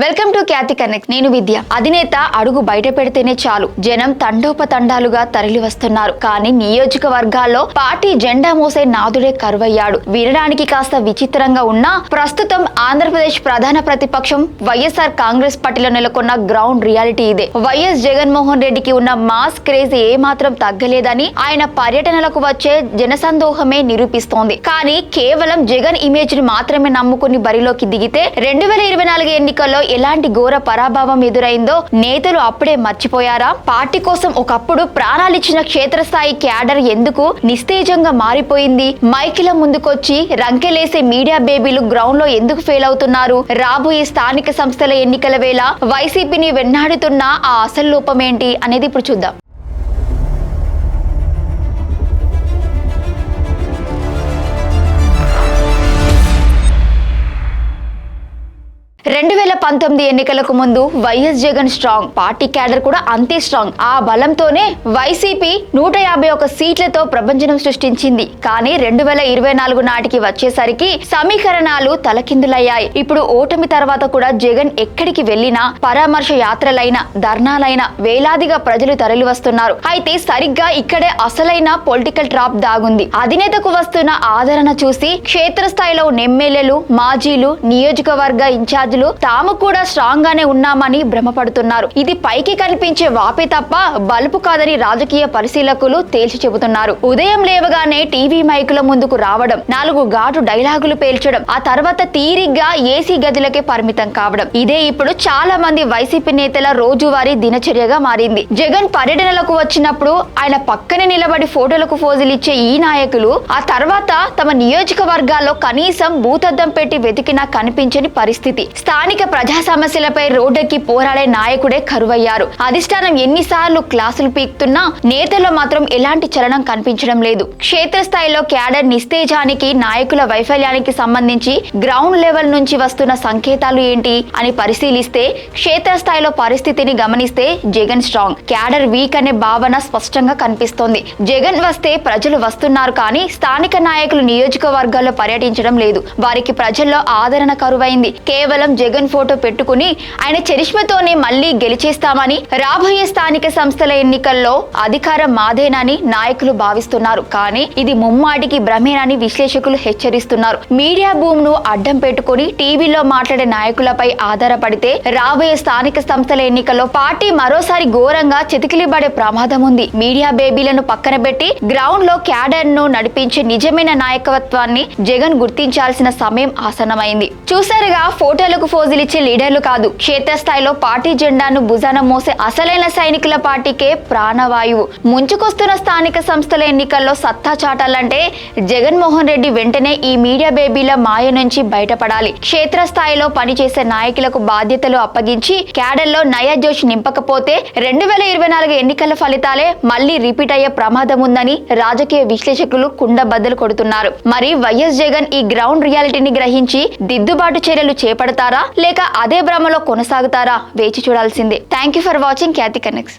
Welcome to Khyati connect. నేను విద్య. అధినేత అడుగు బయట పెడితేనే చాలు జనం తండోపతండాలుగా తరలి వస్తున్నారు. కానీ నియోజకవర్గాల్లో పార్టీ జెండా మోసే నాదుడే కరువయ్యాడు. వినడానికి కాస్త విచిత్రంగా ఉన్నా ప్రస్తుతం ఆంధ్రప్రదేశ్ ప్రధాన ప్రతిపక్షం వైఎస్ఆర్ కాంగ్రెస్ పార్టీలో నెలకొన్న గ్రౌండ్ రియాలిటీ ఇదే. వైఎస్ జగన్మోహన్ రెడ్డికి ఉన్న మాస్ క్రేజ్ ఏమాత్రం తగ్గలేదని ఆయన పర్యటనలకు వచ్చే జనసందోహమే నిరూపిస్తోంది. కానీ కేవలం జగన్ ఇమేజ్ ని మాత్రమే నమ్ముకుని బరిలోకి దిగితే 2024 ఎన్నికల్లో ఎలాంటి ఘోర పరాభవం ఎదురైందో నేతలు అప్పుడే మర్చిపోయారా? పార్టీ కోసం ఒకప్పుడు ప్రాణాలిచ్చిన క్షేత్రస్థాయి క్యాడర్ ఎందుకు నిస్తేజంగా మారిపోయింది? మైకిల ముందుకొచ్చి రంకెలేసే మీడియా బేబీలు గ్రౌండ్ లో ఎందుకు ఫెయిల్ అవుతున్నారు? రాబోయే స్థానిక సంస్థల ఎన్నికల వేళ వైసీపీని వెన్నాడుతున్న ఆ అసలు లోపమేంటి అనేది ఇప్పుడు చూద్దాం. 2019 ఎన్నికలకు ముందు YS Jagan strong, party cadre కూడా అంతే స్ట్రాంగ్. ఆ బలంతోనే వైసీపీ 151 సీట్లతో ప్రభంజనం సృష్టించింది. కానీ 2024 నాటికి వచ్చేసరికి సమీకరణాలు తలకిందులయ్యాయి. ఇప్పుడు ఓటమి తర్వాత కూడా జగన్ ఎక్కడికి వెళ్లినా పరామర్శ యాత్రలైన ధర్నాలైన వేలాదిగా ప్రజలు తరలి వస్తున్నారు. అయితే సరిగ్గా ఇక్కడే అసలైన పొలిటికల్ ట్రాప్ దాగుంది. అధినేతకు వస్తున్న ఆదరణ చూసి క్షేత్రస్థాయిలో ఎమ్మెల్యేలు, మాజీలు, నియోజకవర్గ ఇన్ఛార్జ్ తాము కూడా స్ట్రాంగ్ గానే ఉన్నామని భ్రమపడుతున్నారు. ఇది పైకి కనిపించే వాపే తప్ప బలుపు కాదని రాజకీయ పరిశీలకులు తేల్చి చెబుతున్నారు. ఉదయం లేవగానే టీవీ మైకుల ముందుకు రావడం, 4 ఘాటు డైలాగులు పేల్చడం, ఆ తర్వాత తీరిగ్గా ఏసీ గదులకే పరిమితం కావడం, ఇదే ఇప్పుడు చాలా మంది వైసీపీ నేతల రోజువారీ దినచర్యగా మారింది. జగన్ పర్యటనలకు వచ్చినప్పుడు ఆయన పక్కనే నిలబడి ఫోటోలకు ఫోజులిచ్చే ఈ నాయకులు ఆ తర్వాత తమ నియోజకవర్గాల్లో కనీసం భూతద్దం పెట్టి వెతికినా కనిపించని పరిస్థితి. స్థానిక ప్రజా సమస్యలపై రోడ్డెక్కి పోరాడే నాయకుడే కరువయ్యారు. అధిష్టానం ఎన్నిసార్లు క్లాసులు పీకుతున్నా నేతల్లో మాత్రం ఎలాంటి చలనం కనిపించడం లేదు. క్షేత్రస్థాయిలో క్యాడర్ నిస్తేజానికి, నాయకుల వైఫల్యానికి సంబంధించి గ్రౌండ్ లెవెల్ నుంచి వస్తున్న సంకేతాలు ఏంటి అని పరిశీలిస్తే క్షేత్రస్థాయిలో పరిస్థితిని గమనిస్తే జగన్ స్ట్రాంగ్, క్యాడర్ వీక్ అనే భావన స్పష్టంగా కనిపిస్తోంది. జగన్ వస్తే ప్రజలు వస్తున్నారు, కానీ స్థానిక నాయకులు నియోజకవర్గాల్లో పర్యటించడం లేదు. వారికి ప్రజల్లో ఆదరణ కరువైంది. కేవలం జగన్ ఫోటో పెట్టుకుని ఆయన చరిష్మతోనే మళ్లీ గెలిచేస్తామని, రాబోయే స్థానిక సంస్థల ఎన్నికల్లో అధికారం మాదేనని నాయకులు భావిస్తున్నారు. కానీ ఇది ముమ్మాటికి భ్రమేనని విశ్లేషకులు హెచ్చరిస్తున్నారు. మీడియా భూమ్ ను అడ్డం పెట్టుకుని టీవీలో మాట్లాడే నాయకులపై ఆధారపడితే రాబోయే స్థానిక సంస్థల ఎన్నికల్లో పార్టీ మరోసారి ఘోరంగా చితికిలిబడే ప్రమాదం ఉంది. మీడియా బేబీలను పక్కన పెట్టి గ్రౌండ్ లో క్యాడర్ ను నడిపించే నిజమైన నాయకత్వాన్ని జగన్ గుర్తించాల్సిన సమయం ఆసన్నమైంది. చూసారుగా, ఫోటోలకు ఫోజులిచ్చే లీడర్లు కాదు, క్షేత్రస్థాయిలో పార్టీ జెండాను భుజాన మోసే అసలైన సైనికుల పార్టీకే ప్రాణవాయువు. ముంచుకొస్తున్న స్థానిక సంస్థల ఎన్నికల్లో సత్తా చాటాలంటే జగన్మోహన్ రెడ్డి వెంటనే ఈ మీడియా బేబీల మాయ నుంచి బయటపడాలి. క్షేత్రస్థాయిలో పనిచేసే నాయకులకు బాధ్యతలు అప్పగించి క్యాడర్లో నయా జోష్ నింపకపోతే 2024 ఎన్నికల ఫలితాలే మళ్లీ రిపీట్ అయ్యే ప్రమాదం ఉందని రాజకీయ విశ్లేషకులు కుండబద్దలు కొడుతున్నారు. మరి వైఎస్ జగన్ ఈ గ్రౌండ్ రియాలిటీని గ్రహించి దిద్దుబాటు చర్యలు చేపడతారా లేక అదే భ్రమలో కొనసాగుతారా? వేచి చూడాల్సిందే. Thank you for watching Khyati connects.